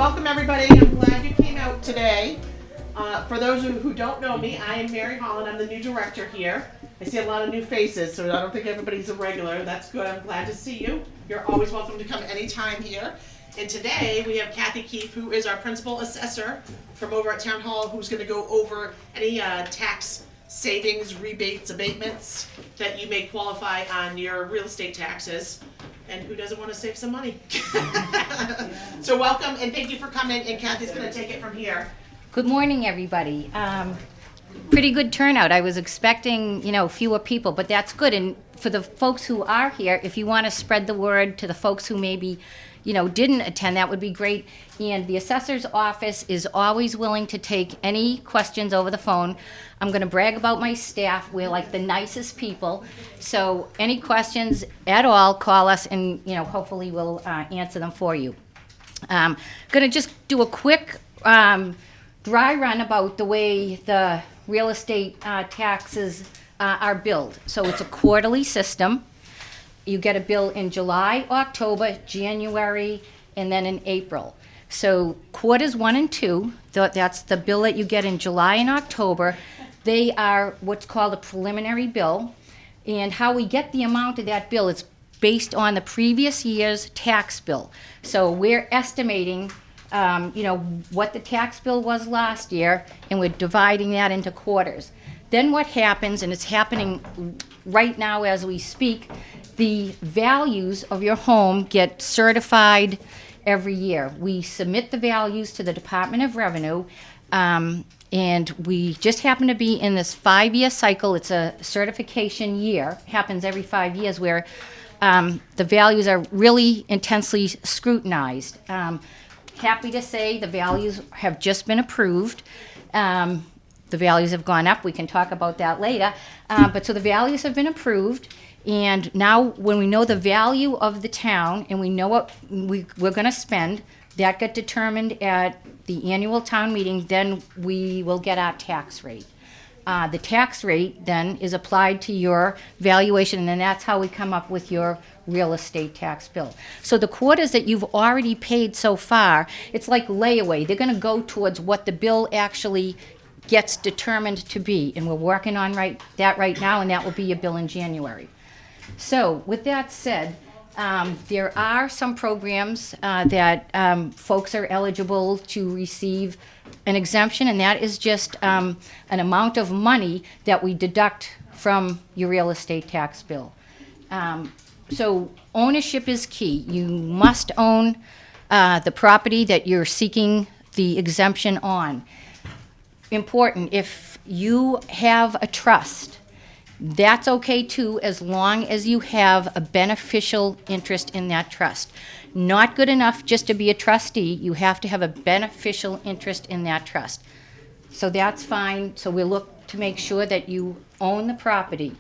welcome everybody. I'm glad you came out today. For those who don't know me, I am Mary Holland. I'm the new director here. I see a lot of new faces, so I don't think everybody's a regular. That's good. I'm glad to see you. You're always welcome to come anytime here. And today we have Kathy Keefe, who is our principal assessor from over at Town Hall, who's going to go over any tax savings, rebates, abatements that you may qualify on your real estate taxes. And who doesn't want to save some money? So welcome and thank you for coming, and Kathy's going to take it from here. Good morning, everybody. Pretty good turnout. I was expecting, fewer people, but that's good. And for the folks who are here, if you want to spread the word to the folks who maybe, didn't attend, that would be great. And the assessor's office is always willing to take any questions over the phone. I'm going to brag about my staff. We're like the nicest people. So any questions at all, call us and, hopefully we'll answer them for you. Going to just do a quick dry run about the way the real estate taxes are billed. So it's a quarterly system. You get a bill in July, October, January, and then in April. So quarters 1 and 2, that's the bill that you get in July and October. They are what's called a preliminary bill. And how we get the amount of that bill is based on the previous year's tax bill. So we're estimating what the tax bill was last year, and we're dividing that into quarters. Then what happens, and it's happening right now as we speak, the values of your home get certified every year. We submit the values to the Department of Revenue, and we just happen to be in this 5-year cycle. It's a certification year, happens every 5 years, where the values are really intensely scrutinized. Happy to say the values have just been approved. The values have gone up. We can talk about that later. But so the values have been approved. And now when we know the value of the town and we know what we're going to spend, that got determined at the annual town meeting, then we will get our tax rate. The tax rate then is applied to your valuation, and then that's how we come up with your real estate tax bill. So the quarters that you've already paid so far, it's like layaway. They're going to go towards what the bill actually gets determined to be, and we're working on that right now, and that will be your bill in January. So with that said, there are some programs that folks are eligible to receive an exemption, and that is just an amount of money that we deduct from your real estate tax bill. So ownership is key. You must own the property that you're seeking the exemption on. Important, if you have a trust, that's okay too, as long as you have a beneficial interest in that trust. Not good enough just to be a trustee. You have to have a beneficial interest in that trust. So that's fine. So we look to make sure that you own the property.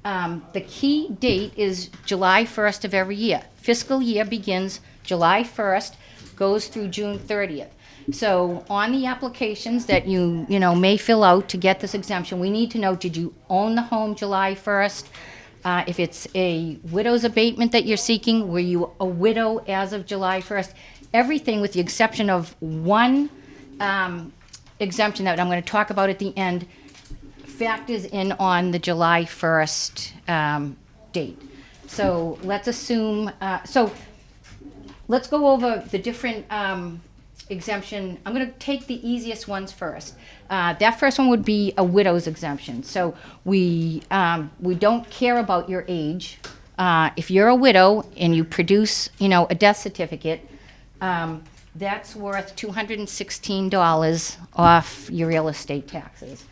The key date is July 1st of every year. Fiscal year begins July 1st, goes through June 30th. So on the applications that you may fill out to get this exemption, we need to know, did you own the home July 1st? If it's a widow's abatement that you're seeking, were you a widow as of July 1st? Everything with the exception of one exemption that I'm going to talk about at the end factors in on the July 1st date. So let's assume, let's go over the different exemption. I'm going to take the easiest ones first. That first one would be a widow's exemption. So we don't care about your age. If you're a widow and you produce, a death certificate, that's worth $216 off your real estate taxes.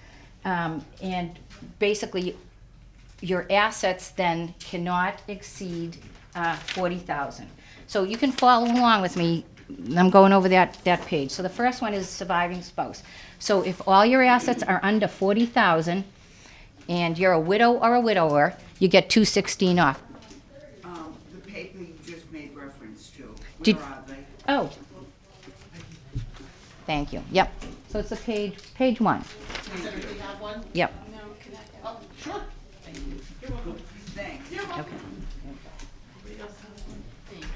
And basically, your assets then cannot exceed $40,000. So you can follow along with me. I'm going over that page. So the first one is surviving spouse. So if all your assets are under $40,000 and you're a widow or a widower, you get $216 off. The paper you just made reference to, where are they? Oh. Thank you. Yep. So it's the page 1. Does everybody have one? Yep. Oh, sure. Thank you. You're welcome. Thanks. You're welcome. Okay. Everybody else have one? Thank you.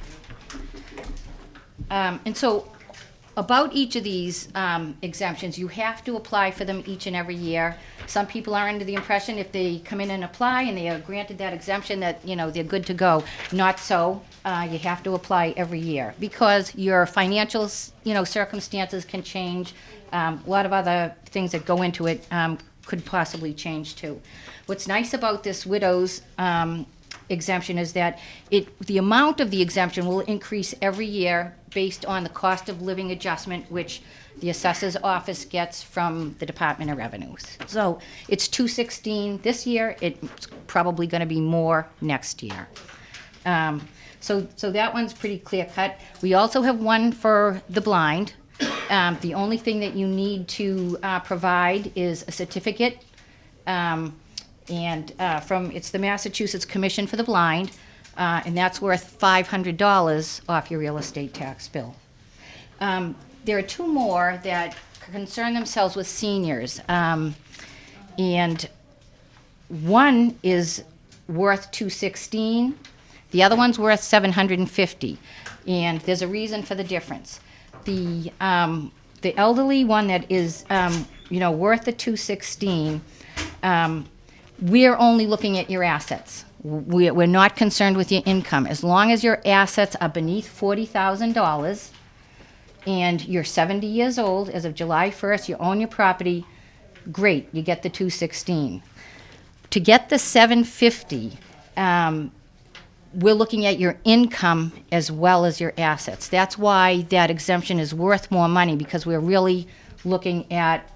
And so about each of these exemptions, you have to apply for them each and every year. Some people are under the impression if they come in and apply and they are granted that exemption that, they're good to go. Not so. You have to apply every year because your financial, circumstances can change. A lot of other things that go into it could possibly change too. What's nice about this widow's exemption is that the amount of the exemption will increase every year based on the cost of living adjustment, which the assessor's office gets from the Department of Revenues. So it's $216 this year. It's probably going to be more next year. So that one's pretty clear cut. We also have one for the blind. The only thing that you need to provide is a certificate, it's the Massachusetts Commission for the Blind, and that's worth $500 off your real estate tax bill. There are two more that concern themselves with seniors, and one is worth $216, the other one's worth $750, and there's a reason for the difference. The elderly one that is worth the $216, we're only looking at your assets. We're not concerned with your income. As long as your assets are beneath $40,000 and you're 70 years old as of July 1st, you own your property, great, you get the $216. To get the $750, we're looking at your income as well as your assets. That's why that exemption is worth more money, because we're really looking at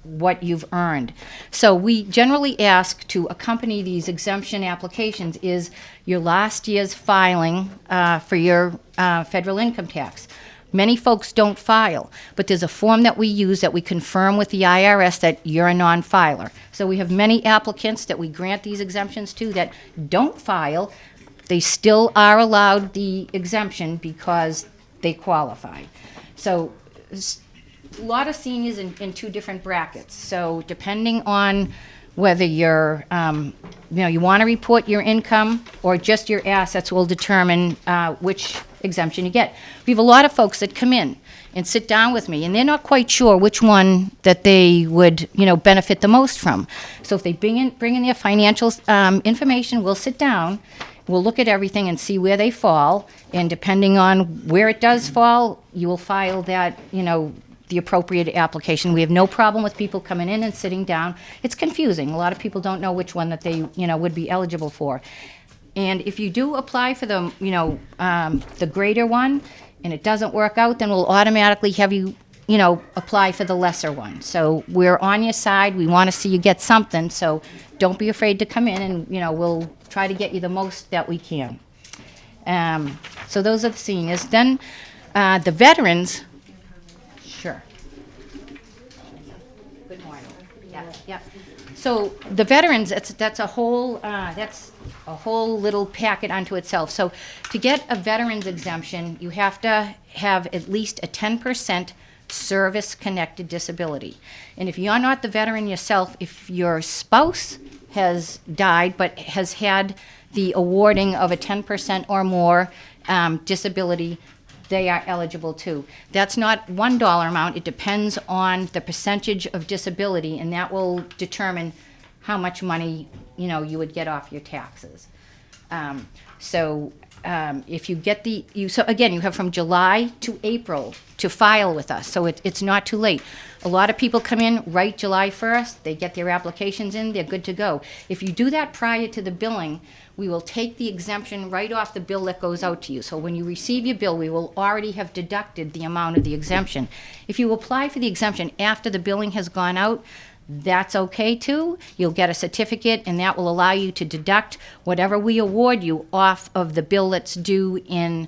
what you've earned. So we generally ask to accompany these exemption applications is your last year's filing for your federal income tax. Many folks don't file, but there's a form that we use that we confirm with the IRS that you're a non-filer. So we have many applicants that we grant these exemptions to that don't file. They still are allowed the exemption because they qualify. So a lot of seniors in two different brackets. So depending on whether you're, you want to report your income or just your assets will determine which exemption you get. We have a lot of folks that come in and sit down with me, and they're not quite sure which one that they would, benefit the most from. So if they bring in their financial information, we'll sit down, we'll look at everything and see where they fall, and depending on where it does fall, you will file that, the appropriate application. We have no problem with people coming in and sitting down. It's confusing. A lot of people don't know which one that they, would be eligible for. And if you do apply for the, the greater one and it doesn't work out, then we'll automatically have you, apply for the lesser one. So we're on your side. We want to see you get something. So don't be afraid to come in and, we'll try to get you the most that we can. So those are the seniors. Then the veterans. Sure. Good morning. Yeah. So the veterans, that's a whole little packet unto itself. So to get a veterans exemption, you have to have at least a 10% service-connected disability. And if you're not the veteran yourself, if your spouse has died but has had the awarding of a 10% or more disability, they are eligible too. That's not $1 amount. It depends on the percentage of disability, and that will determine how much money you would get off your taxes. If you get so again, you have from July to April to file with us, so it's not too late. A lot of people come in right July 1st, they get their applications in, they're good to go. If you do that prior to the billing, we will take the exemption right off the bill that goes out to you. So when you receive your bill, we will already have deducted the amount of the exemption. If you apply for the exemption after the billing has gone out, that's okay too. You'll get a certificate, and that will allow you to deduct whatever we award you off of the bill that's due in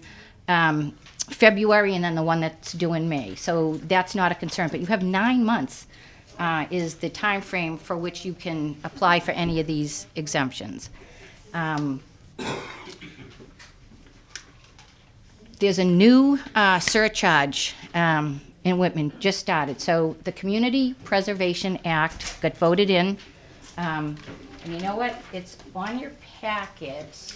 February and then the one that's due in May. So that's not a concern. But you have 9 months is the time frame for which you can apply for any of these exemptions. There's a new surcharge in Whitman, just started. So the Community Preservation Act got voted in. And you know what? It's on your packet.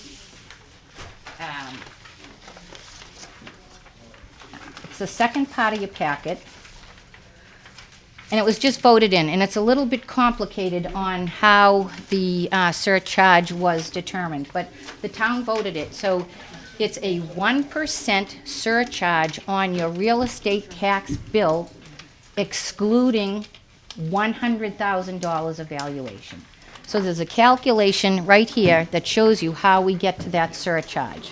the second part of your packet. And it was just voted in, and it's a little bit complicated on how the surcharge was determined, but the town voted it. So it's a 1% surcharge on your real estate tax bill, excluding $100,000 of valuation. So there's a calculation right here that shows you how we get to that surcharge.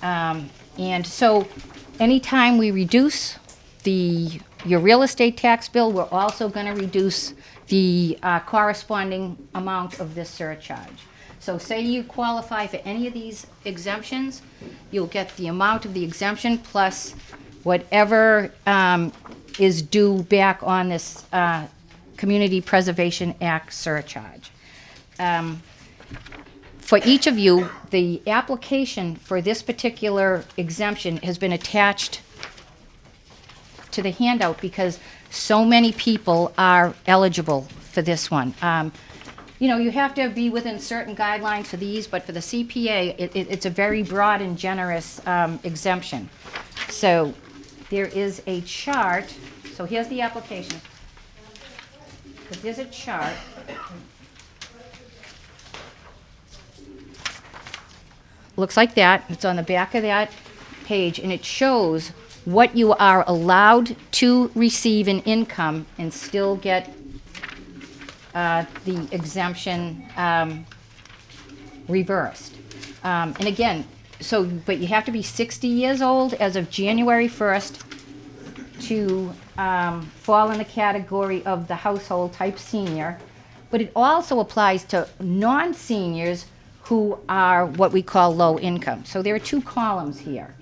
And so anytime we reduce your real estate tax bill, we're also going to reduce the corresponding amount of this surcharge. So say you qualify for any of these exemptions, you'll get the amount of the exemption plus whatever is due back on this Community Preservation Act surcharge. For each of you, the application for this particular exemption has been attached to the handout because so many people are eligible for this one. You know, you have to be within certain guidelines for these, but for the CPA, it's a very broad and generous exemption. So there is a chart. So here's the application. But there's a chart. Looks like that. It's on the back of that page, and it shows what you are allowed to receive in income and still get the exemption reversed. And again, but you have to be 60 years old as of January 1st to fall in the category of the household type senior. But it also applies to non-seniors who are what we call low income. So there are two columns here.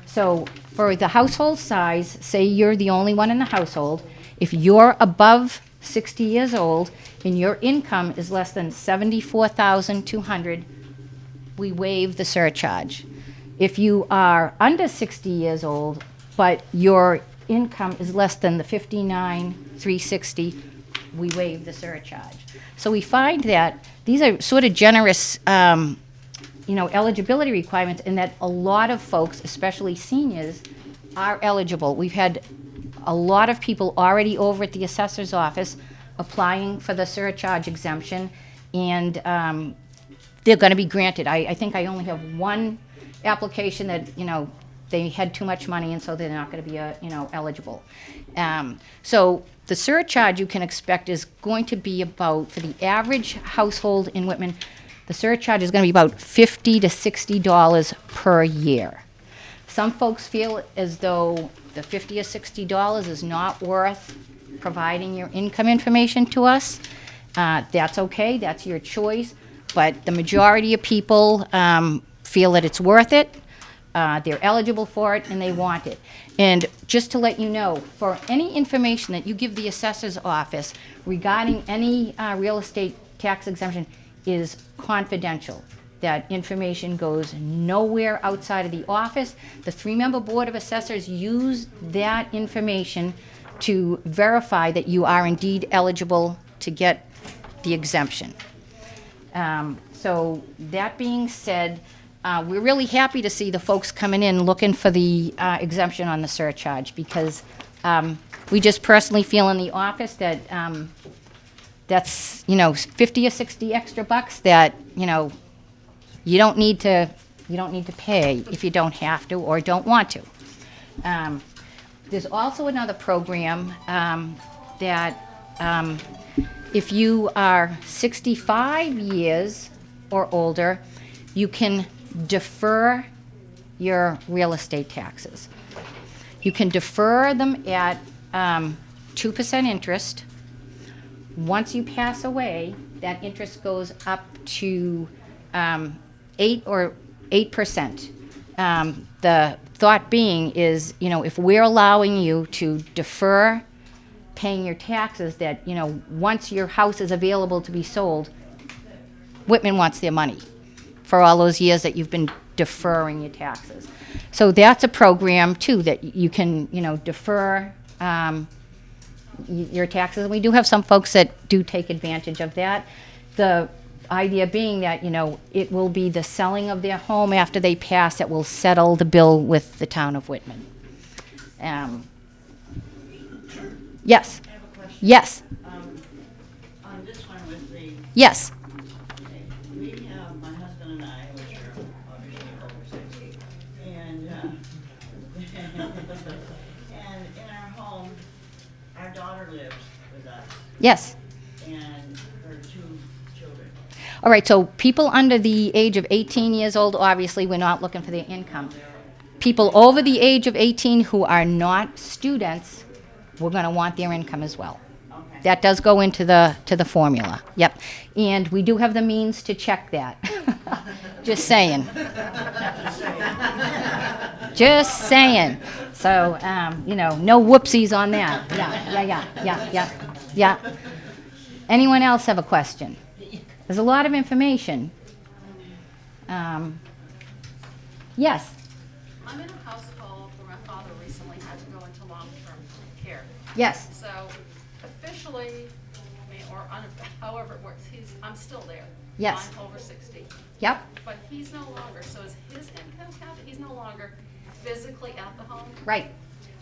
So for the household size, say you're the only one in the household, if you're above 60 years old and your income is less than $74,200, we waive the surcharge. If you are under 60 years old, but your income is less than the $59,360, we waive the surcharge. So we find that these are sort of generous eligibility requirements, and that a lot of folks, especially seniors, are eligible. We've had a lot of people already over at the assessor's office applying for the surcharge exemption, and they're going to be granted. I think I only have one application that, they had too much money, and so they're not going to be, eligible. So the surcharge you can expect is going to be about, for the average household in Whitman, the surcharge is going to be about $50 to $60 per year. Some folks feel as though the $50 or $60 is not worth providing your income information to us. That's okay, that's your choice, but the majority of people feel that it's worth it. They're eligible for it and they want it. And just to let you know, for any information that you give the assessor's office regarding any real estate tax exemption is confidential. That information goes nowhere outside of the office. The 3-member Board of Assessors use that information to verify that you are indeed eligible to get the exemption. So that being said, we're really happy to see the folks coming in looking for the exemption on the surcharge, because we just personally feel in the office that that's 50 or 60 extra bucks that you don't need to pay if you don't have to or don't want to. There's also another program that if you are 65 years or older, you can defer your real estate taxes. You can defer them at 2% interest. Once you pass away, that interest goes up to 8%. The thought being is, if we're allowing you to defer paying your taxes, that, once your house is available to be sold, Whitman wants their money for all those years that you've been deferring your taxes. So that's a program, too, that you can, defer your taxes. And we do have some folks that do take advantage of that. The idea being that, it will be the selling of their home after they pass that will settle the bill with the town of Whitman. Yes, I have a question. yes, On this one with the, yes, we have, my husband and I, which are obviously over 60, and, and in our home, our daughter lives with us, yes. and her 2 children. All right, so people under the age of 18 years old, obviously, we're not looking for their income. People over the age of 18 who are not students, we're going to want their income as well. Okay. That does go into the formula. Yep. And we do have the means to check that. Just saying. Just saying. So, no whoopsies on that. Yeah. Anyone else have a question? There's a lot of information. Yes. I'm in a household where my father recently had to go into long-term care. Yes. So officially, however it works, I'm still there. Yes. I'm over 60. Yep. But he's no longer, so is his income counted? He's no longer physically at the home? Right.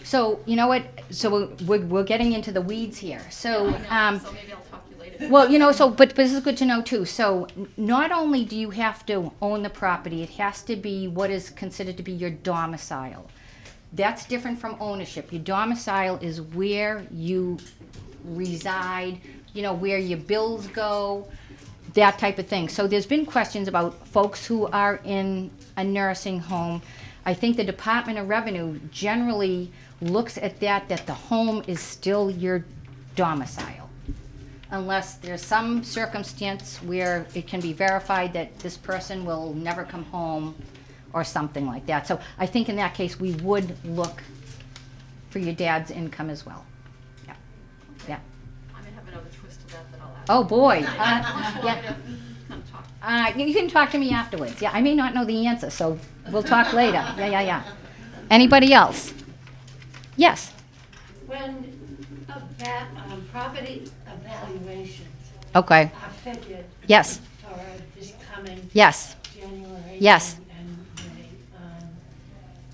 So, you know what? So we're getting into the weeds here. So, I know, so maybe I'll talk to you later. well, but this is good to know too. So, not only do you have to own the property, it has to be what is considered to be your domicile. That's different from ownership. Your domicile is where you reside, where your bills go, that type of thing. So there's been questions about folks who are in a nursing home. I think the Department of Revenue generally looks at that the home is still your domicile. Unless there's some circumstance where it can be verified that this person will never come home or something like that. So I think in that case, we would look for your dad's income as well. Yeah. I may have another twist to that I'll ask. Oh, boy. Unless you want me Yeah. to come talk. You can talk to me afterwards. Yeah, I may not know the answer, so we'll talk later. Yeah. Anybody else? Yes. When property evaluations Okay. are figured Yes. for this coming Yes. January Yes. and May,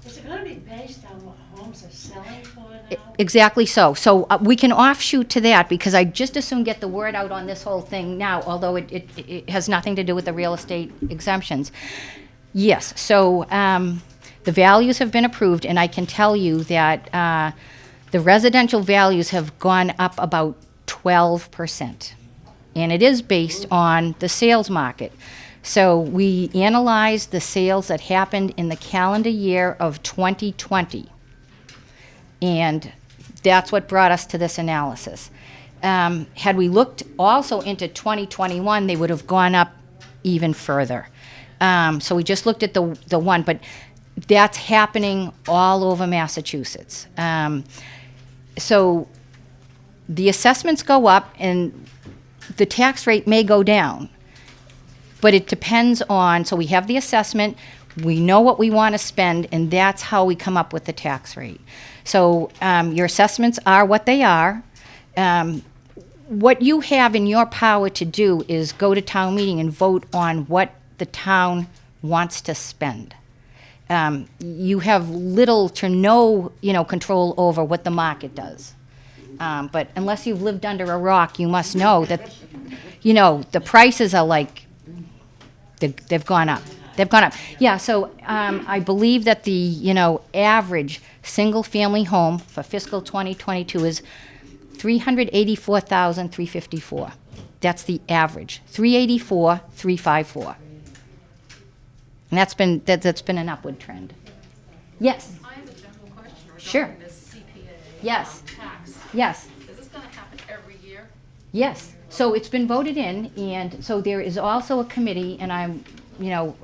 is it gonna be based on what homes are selling for now? Exactly so. So we can offshoot to that because I just as soon get the word out on this whole thing now, although it has nothing to do with the real estate exemptions. Yes. So the values have been approved, and I can tell you that the residential values have gone up about 12%. And it is based on the sales market. So we analyzed the sales that happened in the calendar year of 2020. And that's what brought us to this analysis. Had we looked also into 2021, they would have gone up even further. So we just looked at the one, but that's happening all over Massachusetts. So the assessments go up and the tax rate may go down, but it depends on, so we have the assessment, we know what we want to spend, and that's how we come up with the tax rate. So your assessments are what they are. What you have in your power to do is go to town meeting and vote on what the town wants to spend. You have little to no, control over what the market does. But unless you've lived under a rock, you must know that, the prices are like, they've gone up. They've gone up. Yeah, so I believe that the, average single-family home for fiscal 2022 is $384,354. That's the average. 384,354. And that's been an upward trend. Yes. I have a general question Sure. regarding this CPA Yes. tax. Yes. Is this gonna happen every year? Yes. So it's been voted in, and so there is also a committee, and I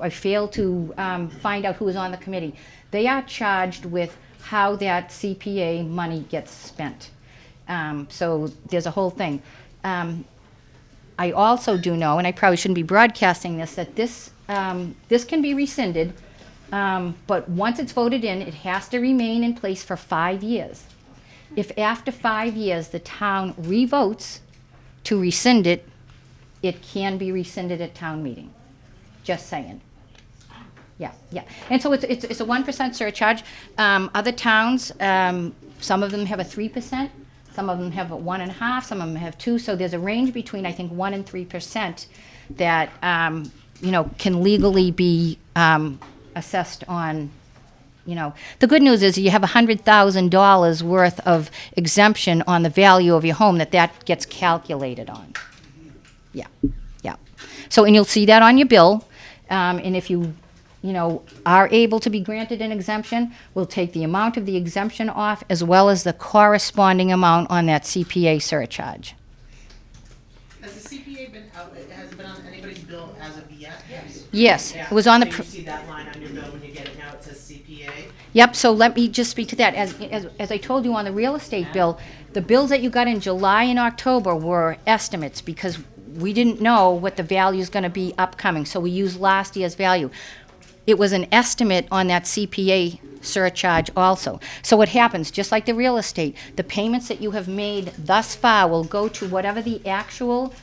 failed to find out who is on the committee. They are charged with how that CPA money gets spent. So there's a whole thing. I also do know, and I probably shouldn't be broadcasting this, that this can be rescinded, but once it's voted in, it has to remain in place for 5 years. If after 5 years the town revotes to rescind it, it can be rescinded at town meeting. Just saying. Yeah, yeah. And so it's a 1% surcharge. Other towns, some of them have a 3%, some of them have a 1.5%, some of them have 2%. So there's a range between, I think, 1% and 3% that, can legally be assessed on, The good news is you have $100,000 worth of exemption on the value of your home that gets calculated on. Yeah, yeah. So, and you'll see that on your bill. And if you are able to be granted an exemption, we'll take the amount of the exemption off as well as the corresponding amount on that CPA surcharge. Has the CPA been out, has it been on anybody's bill as of yet? Yes, Yeah. it was on the. So you see that line on your bill when you get it now, it says CPA? Yep, so let me just speak to that. As I told you on the real estate bill, the bills that you got in July and October were estimates because we didn't know what the value is going to be upcoming, so we used last year's value. It was an estimate on that CPA surcharge also. So what happens, just like the real estate, the payments that you have made thus far will go to whatever the actual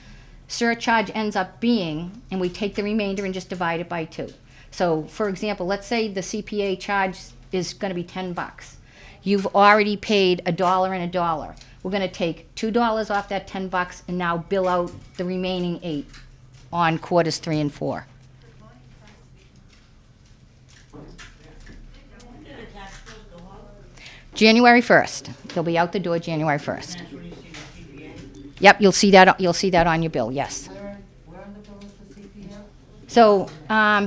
surcharge ends up being, and we take the remainder and just divide it by 2. So, for example, let's say the CPA charge is going to be $10. You've already paid $1 and $1. We're going to take $2 off that $10 and now bill out the remaining 8 on quarters 3 and 4. When did the tax bills go out? January 1st. They'll be out the door January 1st. And that's when you see the CPA? Yep, you'll see that on your bill, yes. Where on the bill is the CPL? So,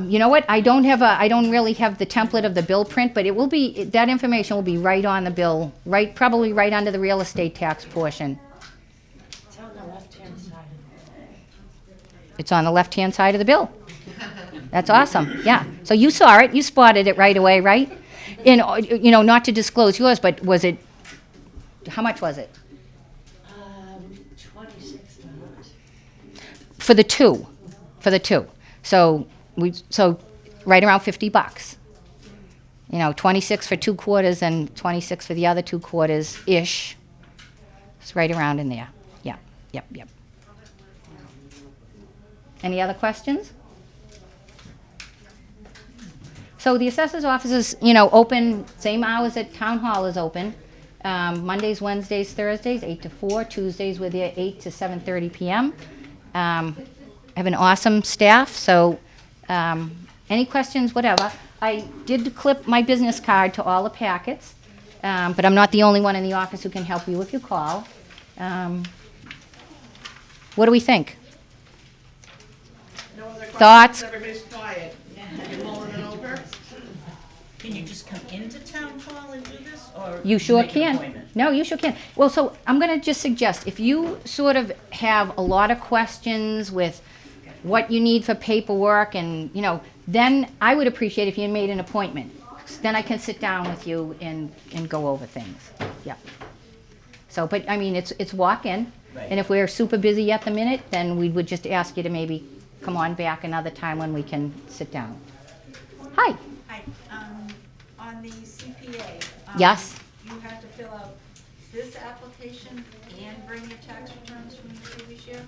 you know what? I don't really have the template of the bill print, but it will be, that information will be right on the bill, probably right under the real estate tax portion. It's on the left-hand side. It's on the left-hand side of the bill. That's awesome, yeah. So you saw it, you spotted it right away, right? And, not to disclose yours, but was it, how much was it? $26. For the two. So right around $50. 26 for 2 quarters and 26 for the other 2 quarters-ish. It's right around in there. Yeah, yep. Any other questions? So the assessor's office is, open, same hours that town hall is open. Mondays, Wednesdays, Thursdays, 8 to 4. Tuesdays, we're there 8 to 7:30 p.m. I have an awesome staff, so any questions, whatever. I did clip my business card to all the packets, but I'm not the only one in the office who can help you if you call. What do we think? No other questions? Thoughts? Everybody's quiet. You're mulling it over? Can you just come into town hall and do this, or? You sure make an can. appointment? No, you sure can. Well, so I'm going to just suggest, if you sort of have a lot of questions with what you need for paperwork and, then I would appreciate if you made an appointment. Then I can sit down with you and go over things. Yeah. So, but I mean, it's walk-in. Right. And if we're super busy at the minute, then we would just ask you to maybe come on back another time when we can sit down. Hi. Hi, on the CPA. Yes. You have to fill out this application and bring your tax returns from the previous year?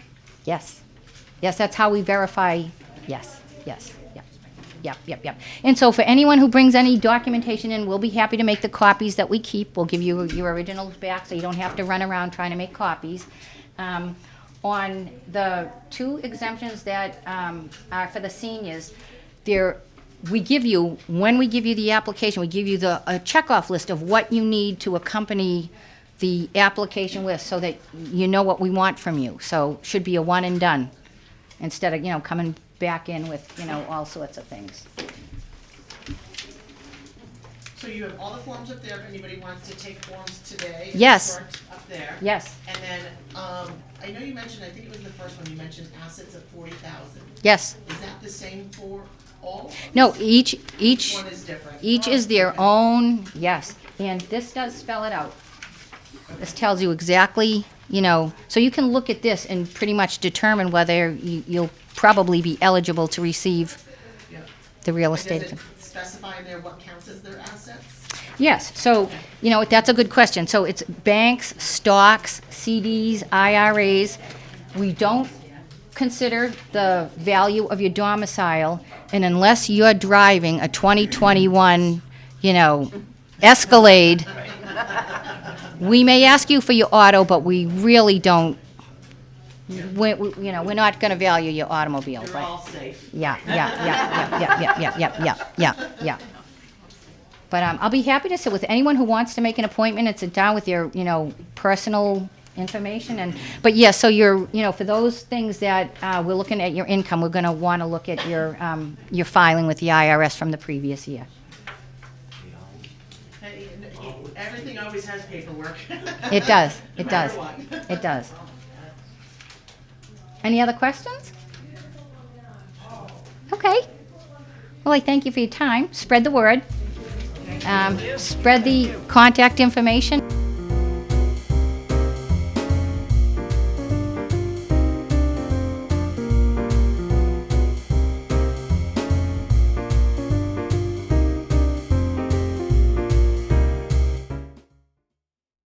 Yes. Yes, that's how we verify. Yes. Yep. And so for anyone who brings any documentation in, we'll be happy to make the copies that we keep. We'll give you your originals back so you don't have to run around trying to make copies. On the 2 exemptions that are for the seniors, when we give you the application, we give you a checkoff list of what you need to accompany the application with so that you know what we want from you. So should be a one and done instead of, coming back in with, all sorts of things. So you have all the forms up there if anybody wants to take forms today. Yes. Up there. Yes, And then, I know you mentioned, I think it was the first one, you mentioned assets of 40,000. yes. Is that the same for all? No, each One is different. Each is their own, yes, and this does spell it out. This tells you exactly, so you can look at this and pretty much determine whether you'll probably be eligible to receive Yeah. the real And estate. does it specify in there what counts as their assets? Yes, so, that's a good question. So it's banks, stocks, CDs, IRAs. We don't consider the value of your domicile, and unless you're driving a 2021, Escalade, we may ask you for your auto, but we really don't, we're not gonna value your automobile, You're but, all safe. yeah. But I'll be happy to sit with anyone who wants to make an appointment and sit down with your, personal information. But yes, so for those things that we're looking at your income, we're going to want to look at your filing with the IRS from the previous year. Hey, everything always has paperwork. It does. No It matter does. what. It does. Any other questions? Okay. Well, I thank you for your time. Spread the word. Spread the contact information.